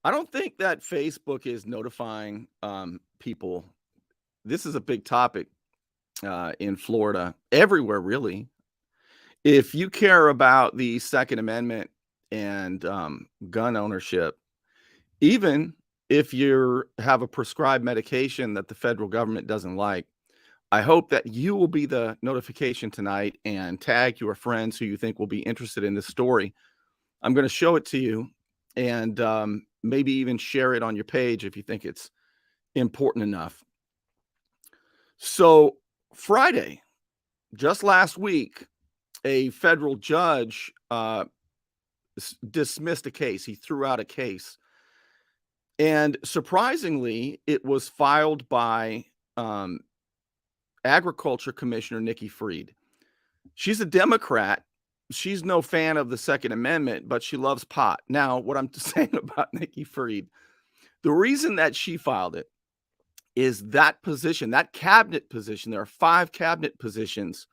I don't think that Facebook is notifying people. This is a big topic in Florida, everywhere, really. If you care about the Second Amendment and gun ownership, even if you have a prescribed medication that the federal government doesn't like, I hope that you will be the notification tonight and tag your friends who you think will be interested in this story. I'm going to show it to you and maybe even share it on your page if you think it's important enough. So, Friday, just last week, a federal judge dismissed a case. He threw out a case. And surprisingly, it was filed by um, Agriculture Commissioner Nikki Fried. She's a Democrat. She's no fan of the Second Amendment, but she loves pot. Now, what I'm saying about Nikki Fried, the reason that she filed it is that position, that cabinet position. There are 5 cabinet positions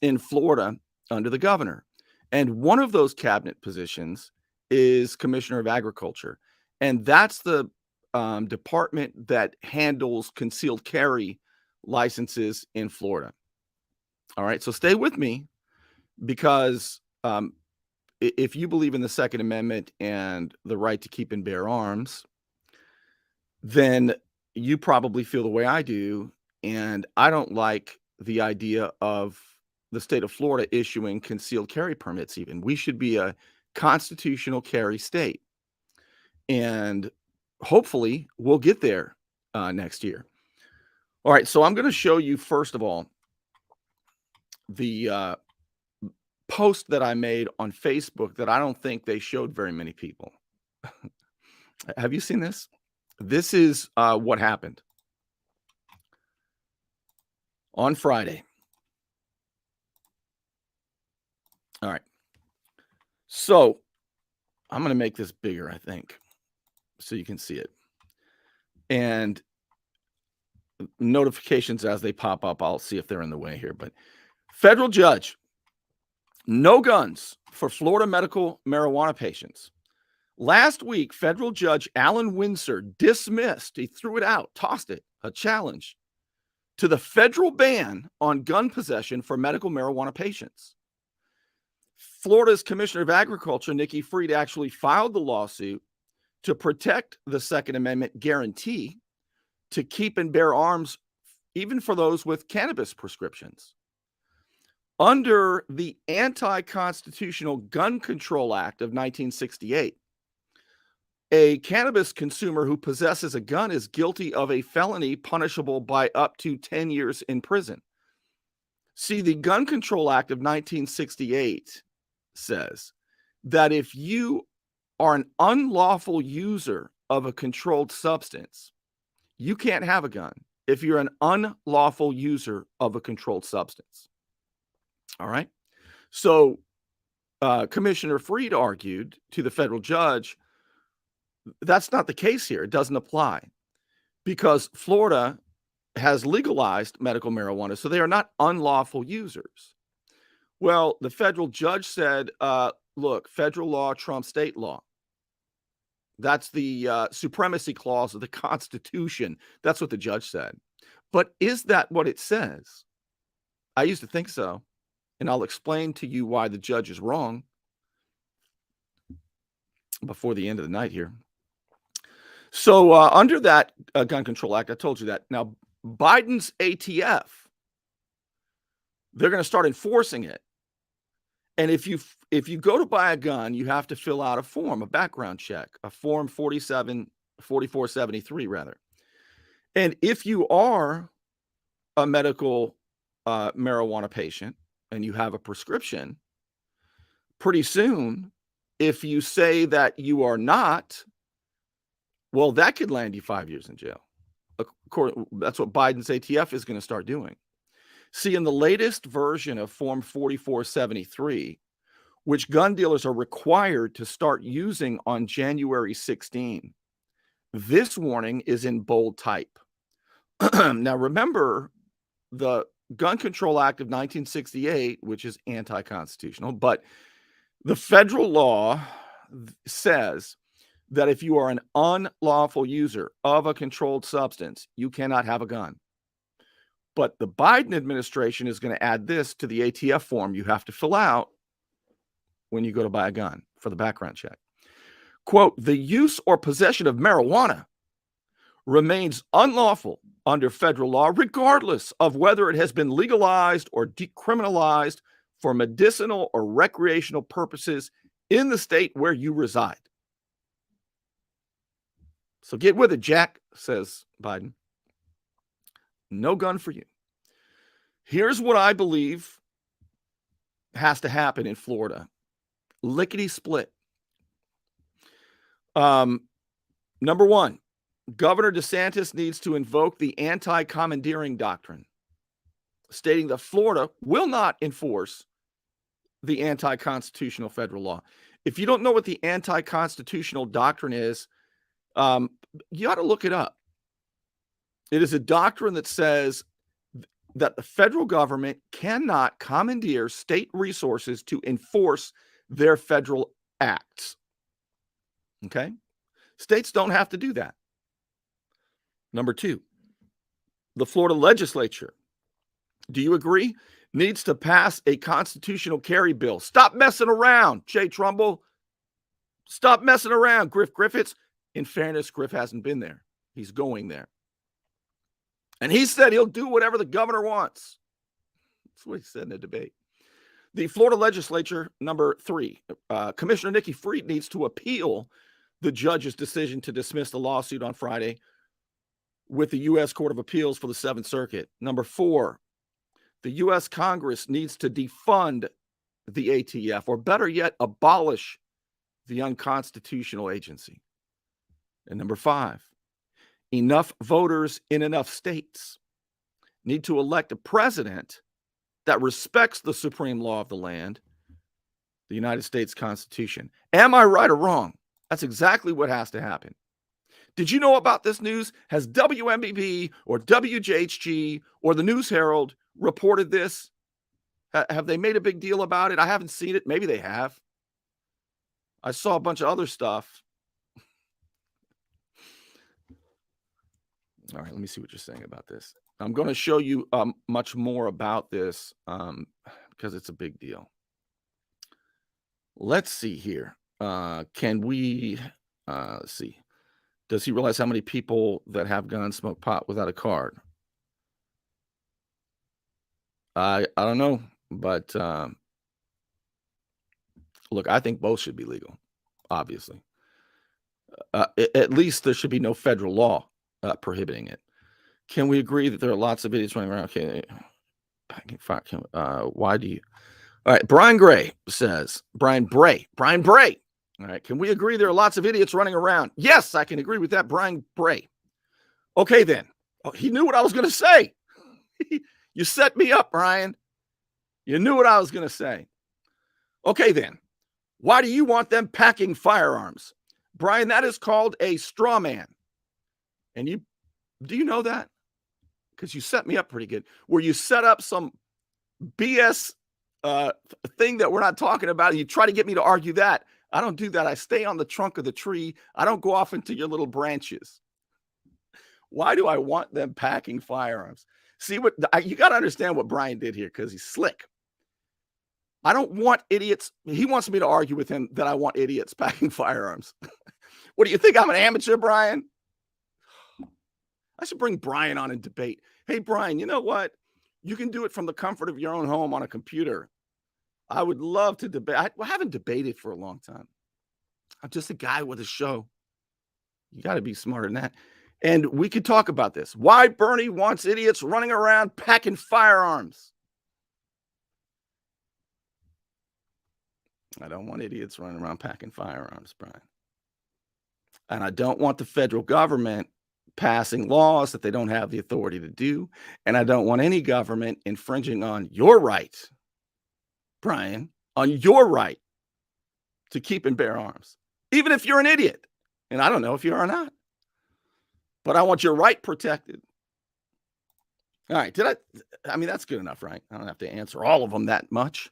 in Florida under the governor. And one of those cabinet positions is Commissioner of Agriculture. And that's the department that handles concealed carry licenses in Florida. All right, so stay with me because if you believe in the Second Amendment and the right to keep and bear arms, then you probably feel the way I do. And I don't like the idea of the state of Florida issuing concealed carry permits even. We should be a constitutional carry state. And hopefully we'll get there next year. All right, so I'm going to show you, first of all, the post that I made on Facebook that I don't think they showed very many people. Have you seen this? This is what happened on Friday. All right. So I'm going to make this bigger, I think, so you can see it. And notifications as they pop up, I'll see if they're in the way here. But federal judge, no guns for Florida medical marijuana patients. Last week, federal judge Alan Windsor dismissed, he threw it out, tossed it, a challenge to the federal ban on gun possession for medical marijuana patients. Florida's Commissioner of Agriculture, Nikki Fried, actually filed the lawsuit to protect the Second Amendment guarantee to keep and bear arms, even for those with cannabis prescriptions. Under the Anti-Constitutional Gun Control Act of 1968, a cannabis consumer who possesses a gun is guilty of a felony punishable by up to 10 years in prison. See, the Gun Control Act of 1968 says that if you are an unlawful user of a controlled substance, you can't have a gun if you're an unlawful user of a controlled substance. All right. So Commissioner Fried argued to the federal judge, that's not the case here. It doesn't apply because Florida has legalized medical marijuana, so they are not unlawful users. Well, the federal judge said, look, federal law trumps state law. That's the supremacy clause of the Constitution. That's what the judge said. But is that what it says? I used to think so. And I'll explain to you why the judge is wrong before the end of the night here. So under that Gun Control Act, I told you that. Now, Biden's ATF, they're going to start enforcing it. And if you go to buy a gun, you have to fill out a form, a background check, a form 4473 rather. And if you are a medical marijuana patient and you have a prescription, pretty soon, if you say that you are not, well, that could land you 5 years in jail. That's what Biden's ATF is going to start doing. See, in the latest version of Form 4473, which gun dealers are required to start using on January 16, this warning is in bold type. Now, remember, the Gun Control Act of 1968, which is anti-constitutional, but the federal law says that if you are an unlawful user of a controlled substance, you cannot have a gun. But the Biden administration is going to add this to the ATF form you have to fill out when you go to buy a gun for the background check. Quote, the use or possession of marijuana remains unlawful under federal law, regardless of whether it has been legalized or decriminalized for medicinal or recreational purposes in the state where you reside. So get with it, Jack, says Biden. No gun for you. Here's what I believe has to happen in Florida. Lickety split. Number one, Governor DeSantis needs to invoke the anti-commandeering doctrine, stating that Florida will not enforce the anti-constitutional federal law. If you don't know what the anti-constitutional doctrine is, you ought to look it up. It is a doctrine that says that the federal government cannot commandeer state resources to enforce their federal acts. Okay? States don't have to do that. Number two, the Florida legislature, do you agree, needs to pass a constitutional carry bill. Stop messing around, Jay Trumbull. Stop messing around, Griff Griffiths. In fairness, Griff hasn't been there. He's going there. And he said he'll do whatever the governor wants. That's what he said in the debate. The Florida legislature, number three, Commissioner Nikki Fried needs to appeal the judge's decision to dismiss the lawsuit on Friday with the U.S. Court of Appeals for the Seventh Circuit. Number four, the U.S. Congress needs to defund the ATF, or better yet, abolish the unconstitutional agency. And number five, enough voters in enough states need to elect a president that respects the supreme law of the land, the United States Constitution. Am I right or wrong? That's exactly what has to happen. Did you know about this news? Has WMBB or WJHG or the News Herald reported this? Have they made a big deal about it? I haven't seen it. Maybe they have. I saw a bunch of other stuff. All right, let me see what you're saying about this. I'm going to show you much more about this because it's a big deal. Let's see here. Can we let's see. Does he realize how many people that have guns smoke pot without a card? I don't know, but look, I think both should be legal, obviously. At least there should be no federal law prohibiting it. Can we agree that there are lots of idiots running around? Okay, why do you? All right, Brian Gray says, Brian Bray. All right, can we agree there are lots of idiots running around? Yes, I can agree with that, Brian Bray. Okay, then. Oh, he knew what I was going to say. You set me up, Brian. You knew what I was going to say. Okay, then. Why do you want them packing firearms? Brian, that is called a straw man. And do you know that? Because you set me up pretty good. Where you set up some BS thing that we're not talking about, and you try to get me to argue that. I don't do that. I stay on the trunk of the tree. I don't go off into your little branches. Why do I want them packing firearms? See what you got to understand what Brian did here, because he's slick. I don't want idiots. He wants me to argue with him that I want idiots packing firearms. What do you think? I'm an amateur, Brian? I should bring Brian on and debate. Hey, Brian, you know what? You can do it from the comfort of your own home on a computer. I would love to debate. I haven't debated for a long time. I'm just a guy with a show. You got to be smarter than that. And we could talk about this. Why Bernie wants idiots running around packing firearms. I don't want idiots running around packing firearms, Brian. And I don't want the federal government passing laws that they don't have the authority to do. And I don't want any government infringing on your right, Brian, on your right to keep and bear arms, even if you're an idiot. And I don't know if you are or not, but I want your right protected. All right. I mean, that's good enough, right? I don't have to answer all of them that much.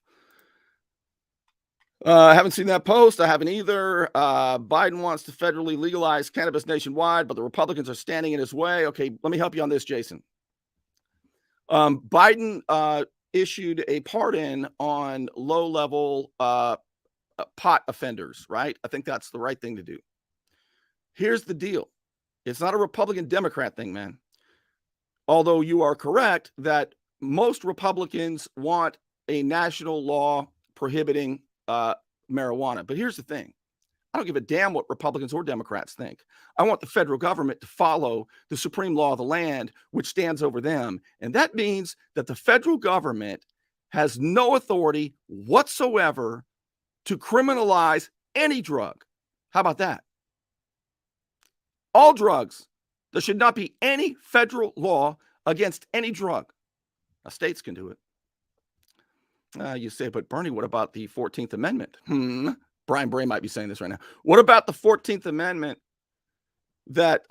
I haven't seen that post. I haven't either. Biden wants to federally legalize cannabis nationwide, but the Republicans are standing in his way. Okay, let me help you on this, Jason. Biden issued a pardon on low-level pot offenders, right? I think that's the right thing to do. Here's the deal. It's not a Republican-Democrat thing, man. Although you are correct that most Republicans want a national law prohibiting marijuana. But here's the thing. I don't give a damn what Republicans or Democrats think. I want the federal government to follow the supreme law of the land, which stands over them. And that means that the federal government has no authority whatsoever to criminalize any drug. How about that? All drugs. There should not be any federal law against any drug. Now, states can do it. You say, but Bernie, what about the 14th Amendment? Brian Bray might be saying this right now. What about the 14th Amendment that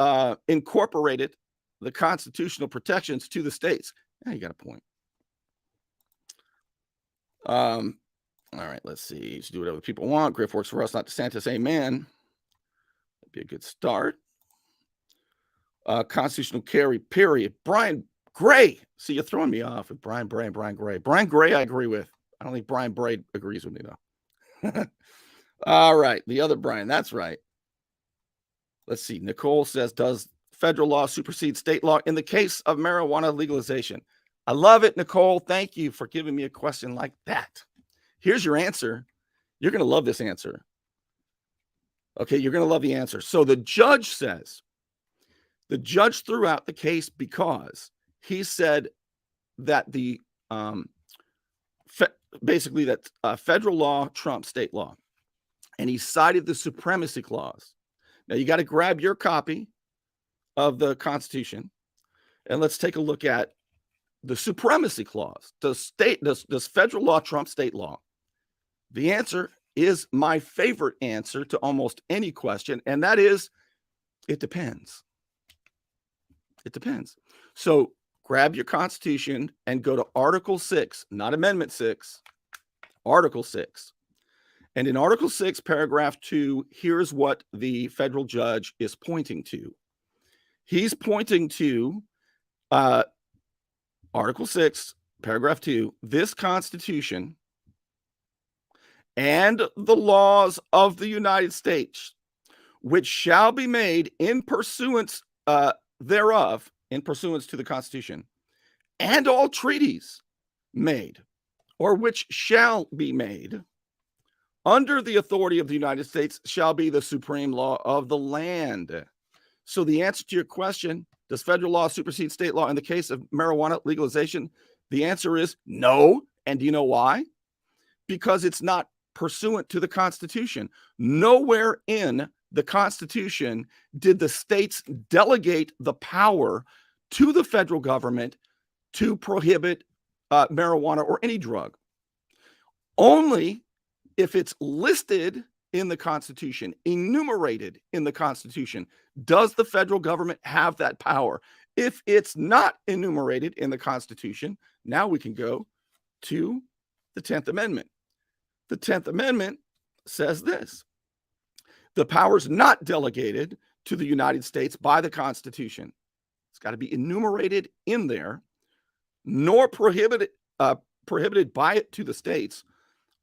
incorporated the constitutional protections to the states? Yeah, you got a point. All right, let's see. Just do whatever people want. Griff works for us, not DeSantis. Amen. That'd be a good start. Constitutional carry, period. Brian Gray. See, you're throwing me off with Brian Bray and Brian Gray. Brian Gray, I agree with. I don't think Brian Bray agrees with me, though. All right. The other Brian. That's right. Let's see. Nicole says, does federal law supersede state law in the case of marijuana legalization? I love it, Nicole. Thank you for giving me a question like that. Here's your answer. You're going to love this answer. Okay, you're going to love the answer. So the judge says, the judge threw out the case because he said that the basically that federal law trumps state law. And he cited the supremacy clause. Now you got to grab your copy of the Constitution and let's take a look at the supremacy clause. Does federal law trump state law? The answer is my favorite answer to almost any question, and that is, it depends. It depends. So grab your Constitution and go to Article 6, not Amendment 6, Article 6. And in Article 6, paragraph 2, here's what the federal judge is pointing to. He's pointing to Article 6, paragraph 2, this Constitution and the laws of the United States, which shall be made in pursuance thereof, in pursuance to the Constitution, and all treaties made, or which shall be made, under the authority of the United States shall be the supreme law of the land. So the answer to your question, does federal law supersede state law in the case of marijuana legalization? The answer is no. And do you know why? Because it's not pursuant to the Constitution. Nowhere in the Constitution did the states delegate the power to the federal government to prohibit marijuana or any drug. Only if it's listed in the Constitution, enumerated in the Constitution, does the federal government have that power. If it's not enumerated in the Constitution, now we can go to the 10th Amendment. The 10th Amendment says this: the power is not delegated to the United States by the Constitution. It's got to be enumerated in there, nor prohibited by it to the states,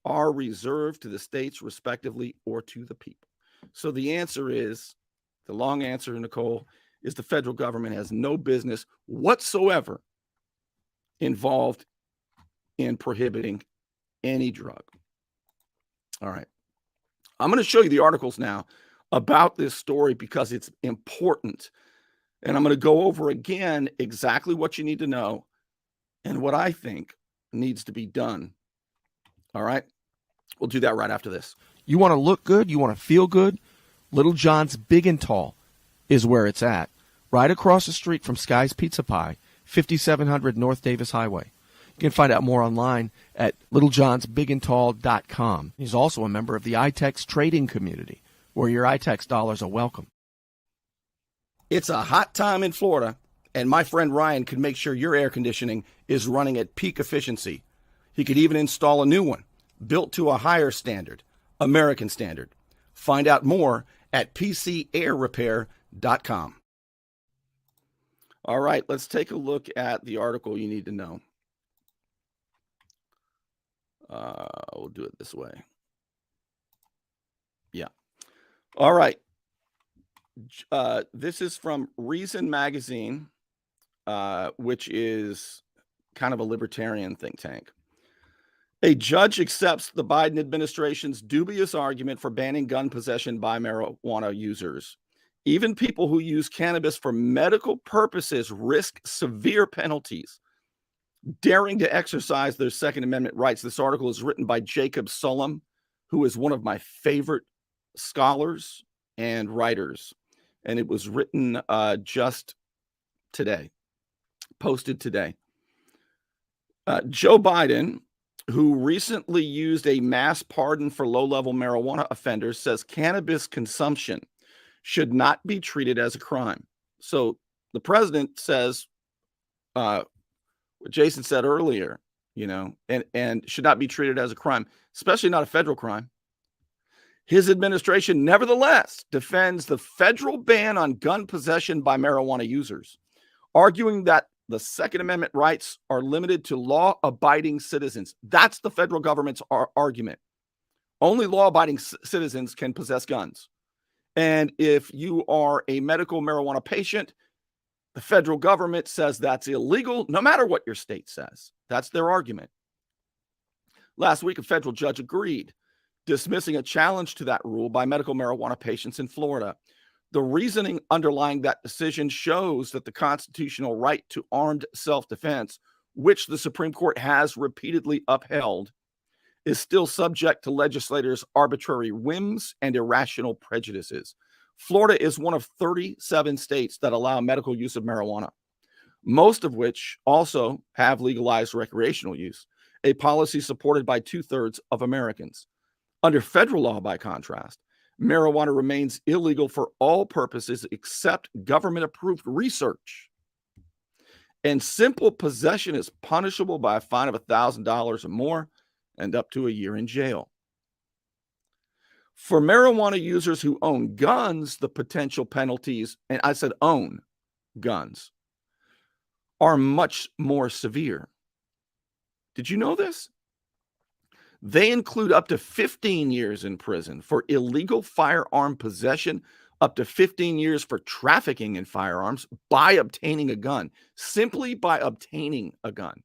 are reserved to the states respectively or to the people. So the answer is, the long answer, Nicole, is the federal government has no business whatsoever involved in prohibiting any drug. All right. I'm going to show you the articles now about this story because it's important. And I'm going to go over again exactly what you need to know and what I think needs to be done. All right. We'll do that right after this. You want to look good? You want to feel good? Little John's Big and Tall is where it's at. Right across the street from Sky's Pizza Pie, 5700 North Davis Highway. You can find out more online at littlejohnsbigandtall.com. He's also a member of the iTex trading community, where your iTex dollars are welcome. It's a hot time in Florida, and my friend Ryan can make sure your air conditioning is running at peak efficiency. He could even install a new one, built to a higher standard. American standard. Find out more at pcairrepair.com. All right, let's take a look at the article you need to know. We'll do it this way. Yeah. All right. This is from Reason Magazine, which is kind of a libertarian think tank. A judge accepts the Biden administration's dubious argument for banning gun possession by marijuana users. Even people who use cannabis for medical purposes risk severe penalties, daring to exercise their Second Amendment rights. This article is written by Jacob Sullum, who is one of my favorite scholars and writers. And it was written just today, posted today. Joe Biden, who recently used a mass pardon for low-level marijuana offenders, says cannabis consumption should not be treated as a crime. So the president says, what Jason said earlier, and should not be treated as a crime, especially not a federal crime. His administration, nevertheless, defends the federal ban on gun possession by marijuana users, arguing that the Second Amendment rights are limited to law-abiding citizens. That's the federal government's argument. Only law-abiding citizens can possess guns. And if you are a medical marijuana patient, the federal government says that's illegal, no matter what your state says. That's their argument. Last week, a federal judge agreed, dismissing a challenge to that rule by medical marijuana patients in Florida. The reasoning underlying that decision shows that the constitutional right to armed self-defense, which the Supreme Court has repeatedly upheld, is still subject to legislators' arbitrary whims and irrational prejudices. Florida is one of 37 states that allow medical use of marijuana, most of which also have legalized recreational use, a policy supported by 2/3 of Americans. Under federal law, by contrast, marijuana remains illegal for all purposes except government-approved research. And simple possession is punishable by a fine of $1,000 or more and up to a year in jail. For marijuana users who own guns, the potential penalties, and I said own guns, are much more severe. Did you know this? They include up to 15 years in prison for illegal firearm possession, up to 15 years for trafficking in firearms by obtaining a gun, simply by obtaining a gun.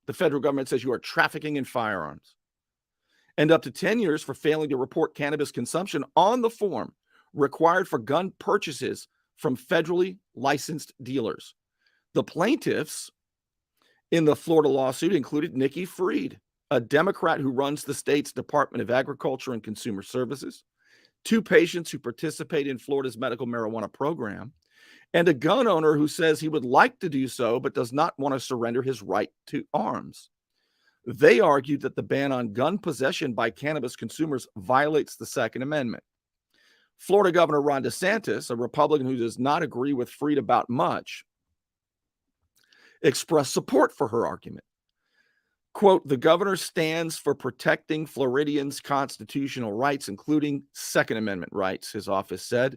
The federal government says you are trafficking in firearms. And up to 10 years for failing to report cannabis consumption on the form required for gun purchases from federally licensed dealers. The plaintiffs in the Florida lawsuit included Nikki Fried, a Democrat who runs the state's Department of Agriculture and Consumer Services, 2 patients who participate in Florida's medical marijuana program, and a gun owner who says he would like to do so but does not want to surrender his right to arms. They argued that the ban on gun possession by cannabis consumers violates the Second Amendment. Florida Governor Ron DeSantis, a Republican who does not agree with Fried about much, expressed support for her argument. Quote, the governor stands for protecting Floridians' constitutional rights, including Second Amendment rights, his office said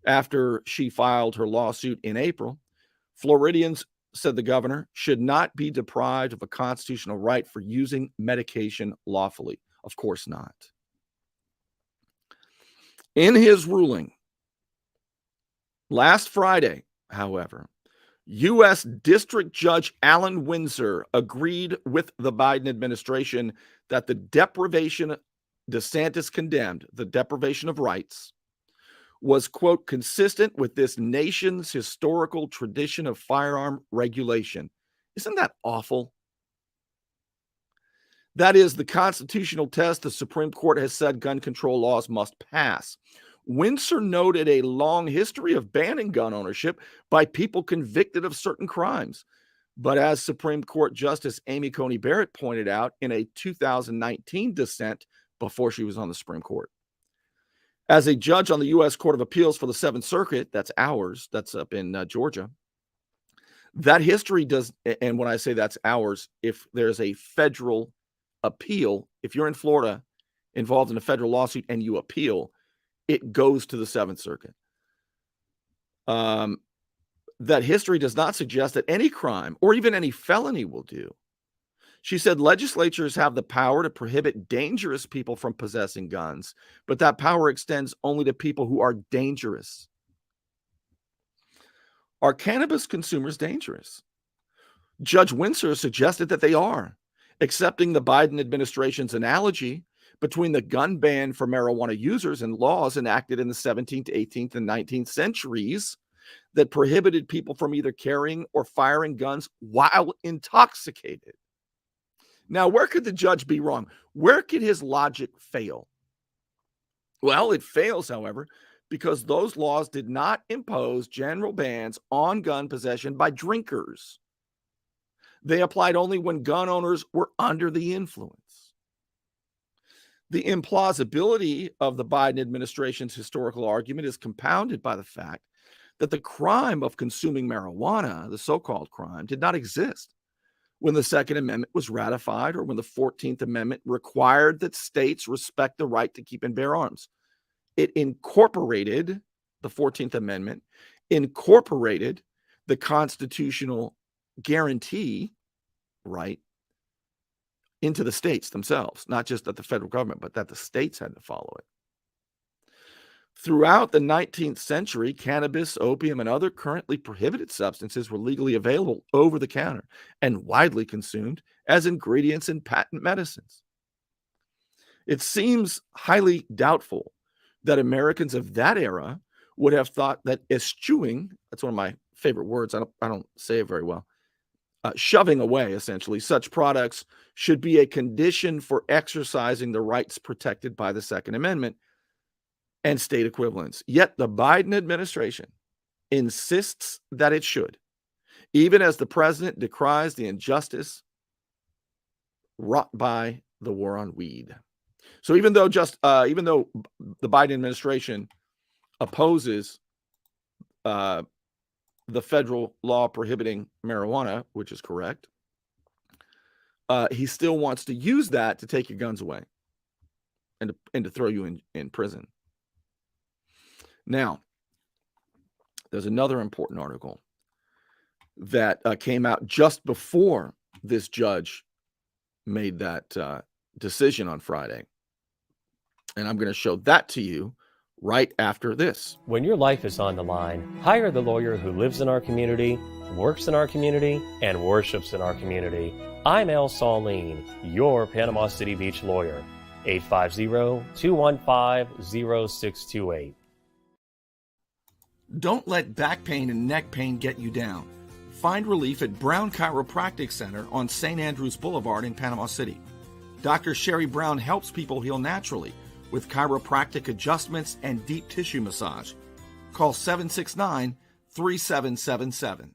after she filed her lawsuit in April. Floridians, said the governor, should not be deprived of a constitutional right for using medication lawfully. Of course not. In his ruling last Friday, however, U.S. District Judge Alan Windsor agreed with the Biden administration that the deprivation DeSantis condemned, the deprivation of rights, was, quote, consistent with this nation's historical tradition of firearm regulation. Isn't that awful? That is the constitutional test the Supreme Court has said gun control laws must pass. Windsor noted a long history of banning gun ownership by people convicted of certain crimes. But as Supreme Court Justice Amy Coney Barrett pointed out in a 2019 dissent before she was on the Supreme Court, as a judge on the U.S. Court of Appeals for the Seventh Circuit, that's ours, that's up in Georgia, that history does, and when I say that's ours, if there's a federal appeal, if you're in Florida involved in a federal lawsuit and you appeal, it goes to the Seventh Circuit. That history does not suggest that any crime or even any felony will do. She said legislatures have the power to prohibit dangerous people from possessing guns, but that power extends only to people who are dangerous. Are cannabis consumers dangerous? Judge Windsor suggested that they are, accepting the Biden administration's analogy between the gun ban for marijuana users and laws enacted in the 17th, 18th, and 19th centuries that prohibited people from either carrying or firing guns while intoxicated. Now, where could the judge be wrong? Where could his logic fail? Well, it fails, however, because those laws did not impose general bans on gun possession by drinkers. They applied only when gun owners were under the influence. The implausibility of the Biden administration's historical argument is compounded by the fact that the crime of consuming marijuana, the so-called crime, did not exist when the Second Amendment was ratified or when the 14th Amendment required that states respect the right to keep and bear arms. It incorporated, the 14th Amendment, incorporated the constitutional guarantee right into the states themselves, not just that the federal government, but that the states had to follow it. Throughout the 19th century, cannabis, opium, and other currently prohibited substances were legally available over the counter and widely consumed as ingredients in patent medicines. It seems highly doubtful that Americans of that era would have thought that eschewing, that's one of my favorite words, I don't say it very well, shoving away, essentially, such products should be a condition for exercising the rights protected by the Second Amendment and state equivalents. Yet the Biden administration insists that it should, even as the president decries the injustice wrought by the war on weed. So even though the Biden administration opposes the federal law prohibiting marijuana, which is correct, he still wants to use that to take your guns away and to throw you in prison. Now, there's another important article that came out just before this judge made that decision on Friday. And I'm going to show that to you right after this. When your life is on the line, hire the lawyer who lives in our community, works in our community, and worships in our community. I'm Al Saulene, your Panama City Beach lawyer. 850-215-0628. Don't let back pain and neck pain get you down. Find relief at Brown Chiropractic Center on St. Andrews Boulevard in Panama City. Dr. Sherry Brown helps people heal naturally with chiropractic adjustments and deep tissue massage. Call 769-3777.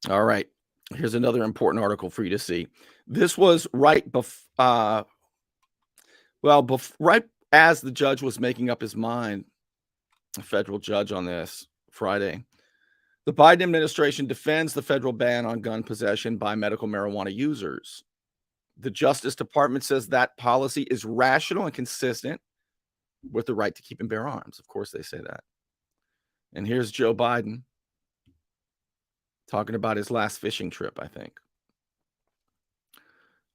All right. Here's another important article for you to see. This was right as the judge was making up his mind, a federal judge on this Friday. The Biden administration defends the federal ban on gun possession by medical marijuana users. The Justice Department says that policy is rational and consistent with the right to keep and bear arms. Of course, they say that. And here's Joe Biden talking about his last fishing trip, I think.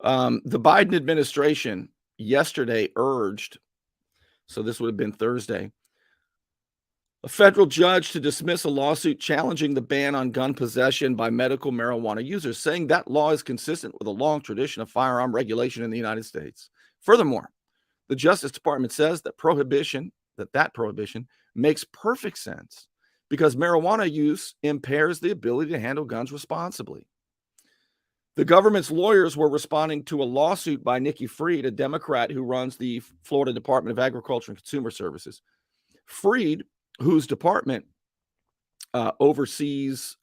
The Biden administration yesterday urged, so this would have been Thursday, a federal judge to dismiss a lawsuit challenging the ban on gun possession by medical marijuana users, saying that law is consistent with a long tradition of firearm regulation in the United States. Furthermore, the Justice Department says that prohibition makes perfect sense because marijuana use impairs the ability to handle guns responsibly. The government's lawyers were responding to a lawsuit by Nikki Fried, a Democrat who runs the Florida Department of Agriculture and Consumer Services. Fried, whose department oversees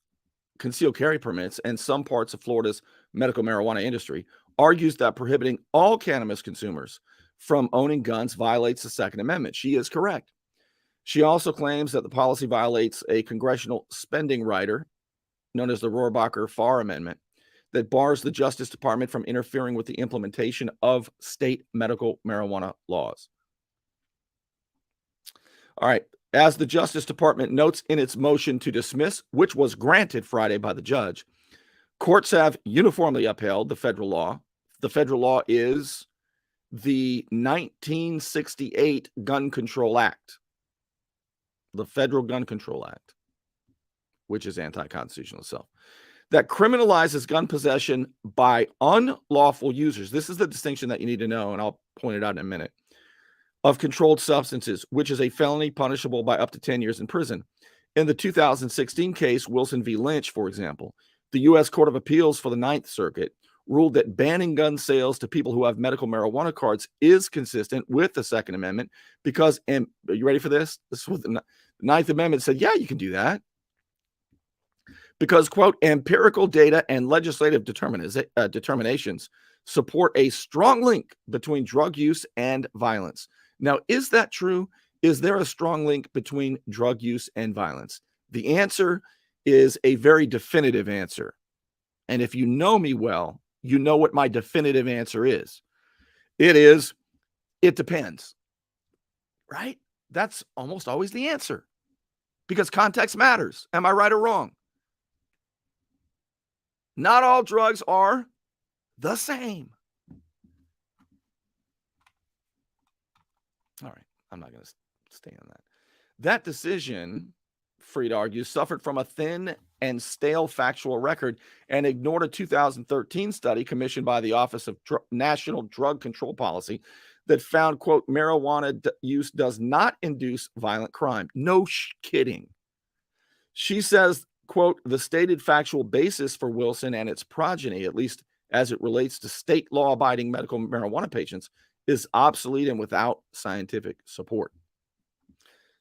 concealed carry permits and some parts of Florida's medical marijuana industry, argues that prohibiting all cannabis consumers from owning guns violates the Second Amendment. She is correct. She also claims that the policy violates a congressional spending rider known as the Rohrabacher-Farr Amendment that bars the Justice Department from interfering with the implementation of state medical marijuana laws. All right. As the Justice Department notes in its motion to dismiss, which was granted Friday by the judge, courts have uniformly upheld the federal law. The federal law is the 1968 Gun Control Act, the Federal Gun Control Act, which is anti-constitutional itself, that criminalizes gun possession by unlawful users. This is the distinction that you need to know, and I'll point it out in a minute, of controlled substances, which is a felony punishable by up to 10 years in prison. In the 2016 case, Wilson v. Lynch, for example, the U.S. Court of Appeals for the Ninth Circuit ruled that banning gun sales to people who have medical marijuana cards is consistent with the Second Amendment because, and are you ready for this? This is what the Ninth Amendment said, yeah, you can do that. Because, quote, empirical data and legislative determinations support a strong link between drug use and violence. Now, is that true? Is there a strong link between drug use and violence? The answer is a very definitive answer. And if you know me well, you know what my definitive answer is. It depends, right? That's almost always the answer because context matters. Am I right or wrong? Not all drugs are the same. All right, I'm not going to stay on that. That decision, Fried argues, suffered from a thin and stale factual record and ignored a 2013 study commissioned by the Office of National Drug Control Policy that found, quote, marijuana use does not induce violent crime. No kidding. She says, quote, the stated factual basis for Wilson and its progeny, at least as it relates to state law-abiding medical marijuana patients, is obsolete and without scientific support.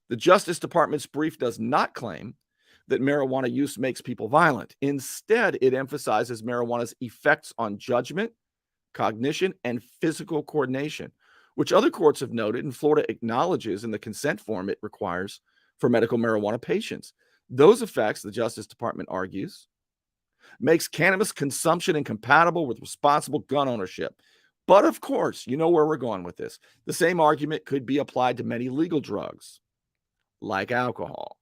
The Justice Department's brief does not claim that marijuana use makes people violent. Instead, it emphasizes marijuana's effects on judgment, cognition, and physical coordination, which other courts have noted and Florida acknowledges in the consent form it requires for medical marijuana patients. Those effects, the Justice Department argues, makes cannabis consumption incompatible with responsible gun ownership. But of course, you know where we're going with this. The same argument could be applied to many legal drugs, like alcohol.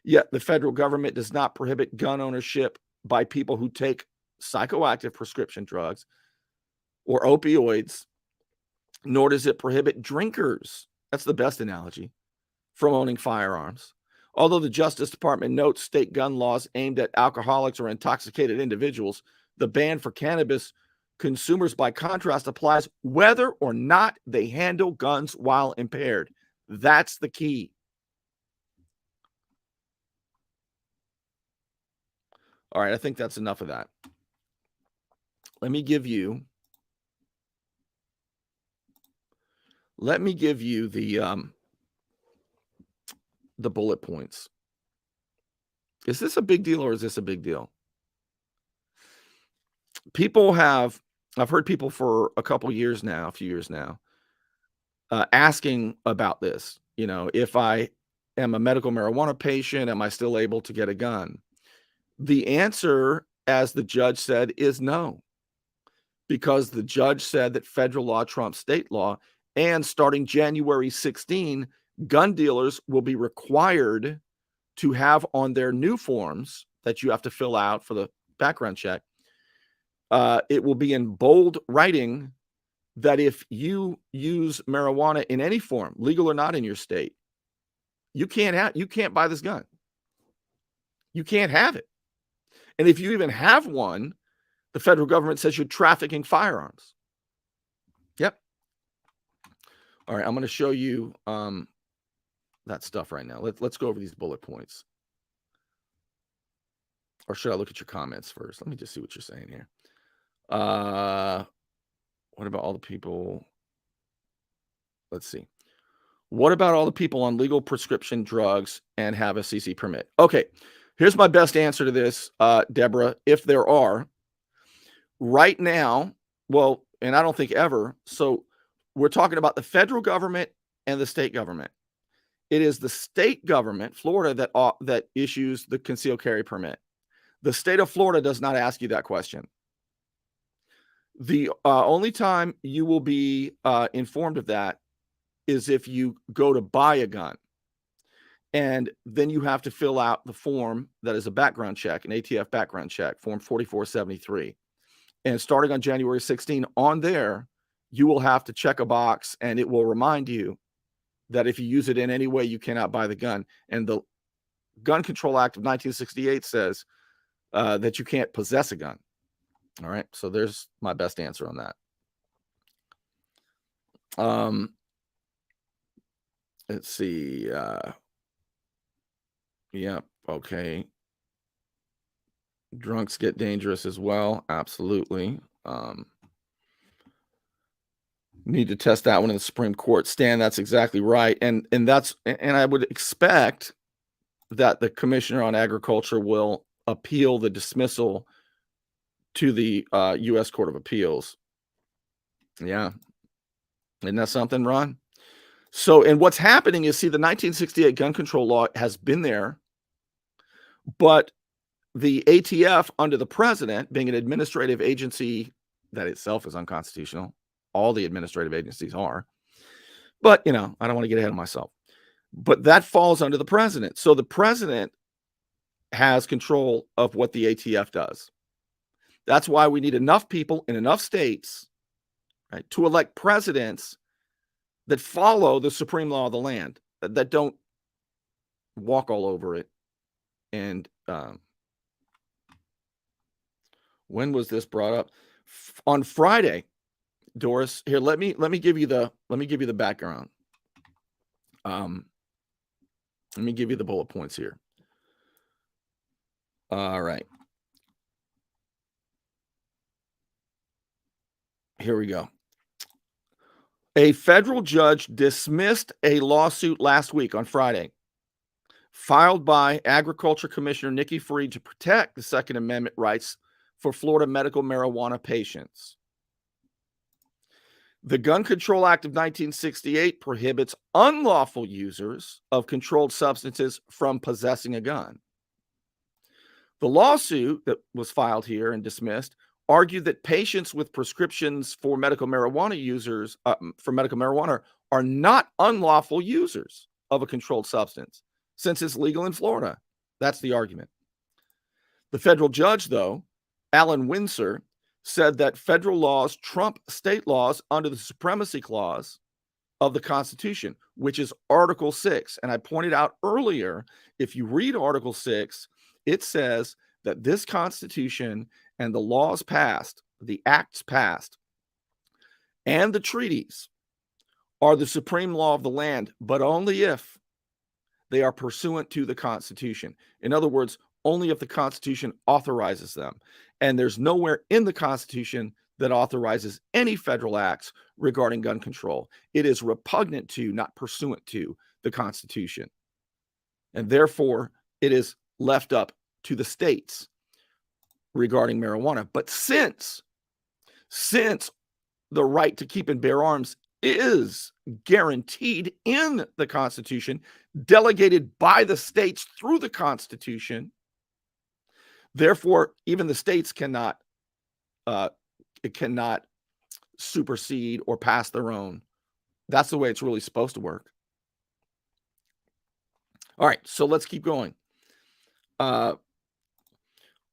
Yet the federal government does not prohibit gun ownership by people who take psychoactive prescription drugs or opioids, nor does it prohibit drinkers, that's the best analogy, from owning firearms. Although the Justice Department notes state gun laws aimed at alcoholics or intoxicated individuals, the ban for cannabis consumers, by contrast, applies whether or not they handle guns while impaired. That's the key. All right, I think that's enough of that. Let me give you the bullet points. Is this a big deal or is this a big deal? I've heard people for a few years now, asking about this. You know, if I am a medical marijuana patient, am I still able to get a gun? The answer, as the judge said, is no, because the judge said that federal law trumps state law, and starting January 16, gun dealers will be required to have on their new forms that you have to fill out for the background check. It will be in bold writing that if you use marijuana in any form, legal or not in your state, you can't buy this gun. You can't have it. And if you even have one, the federal government says you're trafficking firearms. Yep. All right, I'm going to show you that stuff right now. Let's go over these bullet points. Or should I look at your comments first? Let me just see what you're saying here. What about all the people? Let's see. What about all the people on legal prescription drugs and have a CC permit? Okay, here's my best answer to this, Deborah, if there are. Right now, well, and I don't think ever, so we're talking about the federal government and the state government. It is the state government, Florida, that issues the concealed carry permit. The state of Florida does not ask you that question. The only time you will be informed of that is if you go to buy a gun. And then you have to fill out the form that is a background check, an ATF background check, form 4473. And starting on January 16, on there, you will have to check a box and it will remind you that if you use it in any way, you cannot buy the gun. And the Gun Control Act of 1968 says that you can't possess a gun. All right. So there's my best answer on that. Let's see. Yeah. Okay. Drunks get dangerous as well. Absolutely. Need to test that one in the Supreme Court. Stan, that's exactly right. And I would expect that the Commissioner on Agriculture will appeal the dismissal to the U.S. Court of Appeals. Yeah. Isn't that something, Ron? So, and what's happening is, see, the 1968 gun control law has been there, but the ATF under the president, being an administrative agency that itself is unconstitutional, all the administrative agencies are, but, I don't want to get ahead of myself, but that falls under the president. So the president has control of what the ATF does. That's why we need enough people in enough states, right, to elect presidents that follow the supreme law of the land, that don't walk all over it. And when was this brought up? On Friday, Doris. Here, let me give you the background. Let me give you the bullet points here. All right. Here we go. A federal judge dismissed a lawsuit last week on Friday, filed by Agriculture Commissioner Nikki Fried to protect the Second Amendment rights for Florida medical marijuana patients. The Gun Control Act of 1968 prohibits unlawful users of controlled substances from possessing a gun. The lawsuit that was filed here and dismissed argued that patients with prescriptions for medical marijuana users are not unlawful users of a controlled substance since it's legal in Florida. That's the argument. The federal judge, though, Alan Windsor, said that federal laws trump state laws under the Supremacy Clause of the Constitution, which is Article 6. And I pointed out earlier, if you read Article 6, it says that this Constitution and the laws passed, the acts passed, and the treaties are the supreme law of the land, but only if they are pursuant to the Constitution. In other words, only if the Constitution authorizes them. And there's nowhere in the Constitution that authorizes any federal acts regarding gun control. It is repugnant to, not pursuant to, the Constitution. And therefore, it is left up to the states regarding marijuana. But since the right to keep and bear arms is guaranteed in the Constitution, delegated by the states through the Constitution, therefore, even the states cannot supersede or pass their own. That's the way it's really supposed to work. All right, so let's keep going.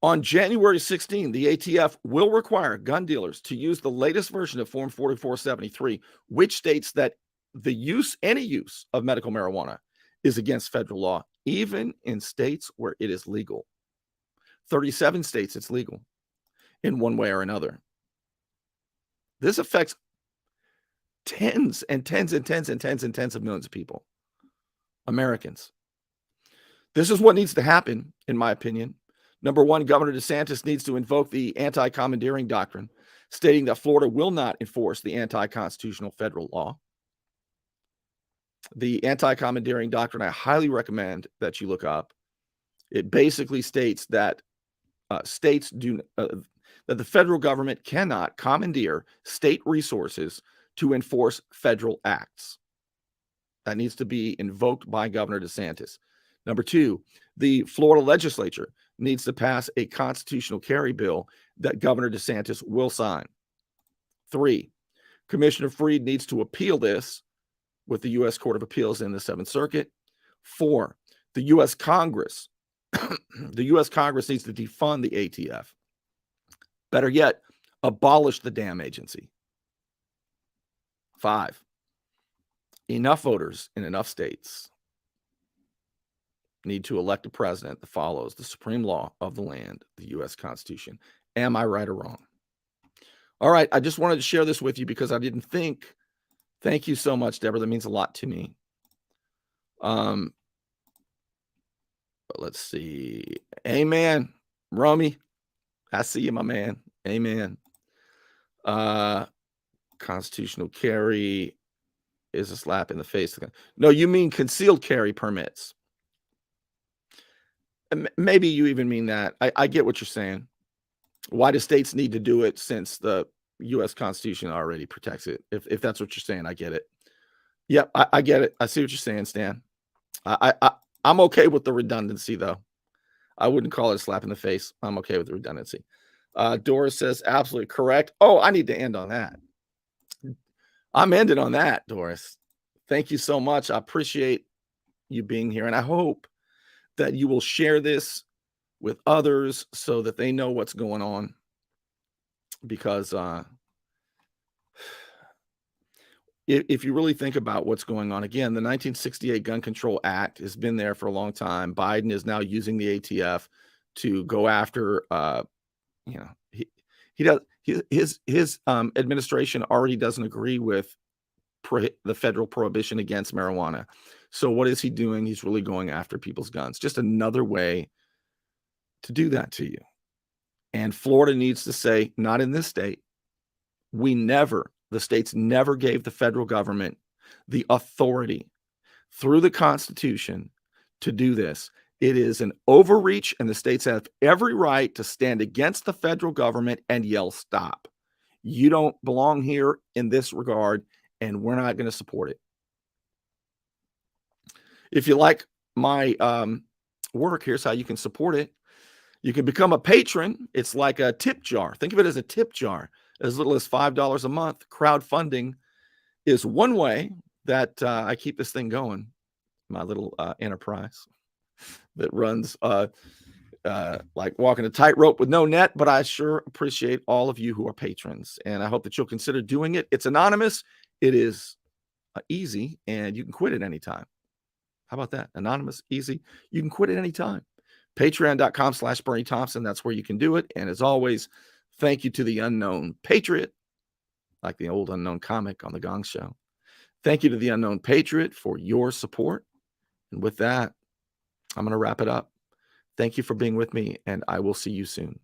On January 16, the ATF will require gun dealers to use the latest version of Form 4473, which states that any use of medical marijuana is against federal law, even in states where it is legal. 37 states it's legal in one way or another. This affects tens and tens and tens and tens and tens of millions of people, Americans. This is what needs to happen, in my opinion. Number one, Governor DeSantis needs to invoke the anti-commandeering doctrine, stating that Florida will not enforce the anti-constitutional federal law. The anti-commandeering doctrine, I highly recommend that you look up. It basically states that that the federal government cannot commandeer state resources to enforce federal acts. That needs to be invoked by Governor DeSantis. Number two, the Florida legislature needs to pass a constitutional carry bill that Governor DeSantis will sign. 3, Commissioner Freed needs to appeal this with the U.S. Court of Appeals in the 7th Circuit. 4, the U.S. Congress, the U.S. Congress needs to defund the ATF. Better yet, abolish the damn agency. 5, enough voters in enough states need to elect a president that follows the supreme law of the land, the U.S. Constitution. Am I right or wrong? All right, I just wanted to share this with you because I didn't think. Thank you so much, Deborah. That means a lot to me. But let's see. Amen. Romy, I see you, my man. Amen. Constitutional carry is a slap in the face. No, you mean concealed carry permits. Maybe you even mean that. I get what you're saying. Why do states need to do it since the U.S. Constitution already protects it? If that's what you're saying, I get it. Yep, I get it. I see what you're saying, Stan. I'm okay with the redundancy, though. I wouldn't call it a slap in the face. I'm okay with the redundancy. Doris says, absolutely correct. Oh, I need to end on that. I'm ending on that, Doris. Thank you so much. I appreciate you being here, and I hope that you will share this with others so that they know what's going on. Because if you really think about what's going on, again, the 1968 Gun Control Act has been there for a long time. Biden is now using the ATF to go after, his administration already doesn't agree with the federal prohibition against marijuana. So what is he doing? He's really going after people's guns. Just another way to do that to you. And Florida needs to say, not in this state. The states never gave the federal government the authority through the Constitution to do this. It is an overreach, and the states have every right to stand against the federal government and yell, stop. You don't belong here in this regard, and we're not going to support it. If you like my work, here's how you can support it. You can become a patron. It's like a tip jar. Think of it as a tip jar, as little as $5 a month. Crowdfunding is one way that I keep this thing going, my little enterprise that runs like walking a tightrope with no net, but I sure appreciate all of you who are patrons, and I hope that you'll consider doing it. It's anonymous. It is easy, and you can quit at any time. How about that? Anonymous, easy. You can quit at any time. Patreon.com/Bernie Thompson. That's where you can do it. And as always, thank you to the Unknown Patriot, like the old Unknown comic on the Gong Show. Thank you to the Unknown Patriot for your support. And with that, I'm going to wrap it up. Thank you for being with me, and I will see you soon.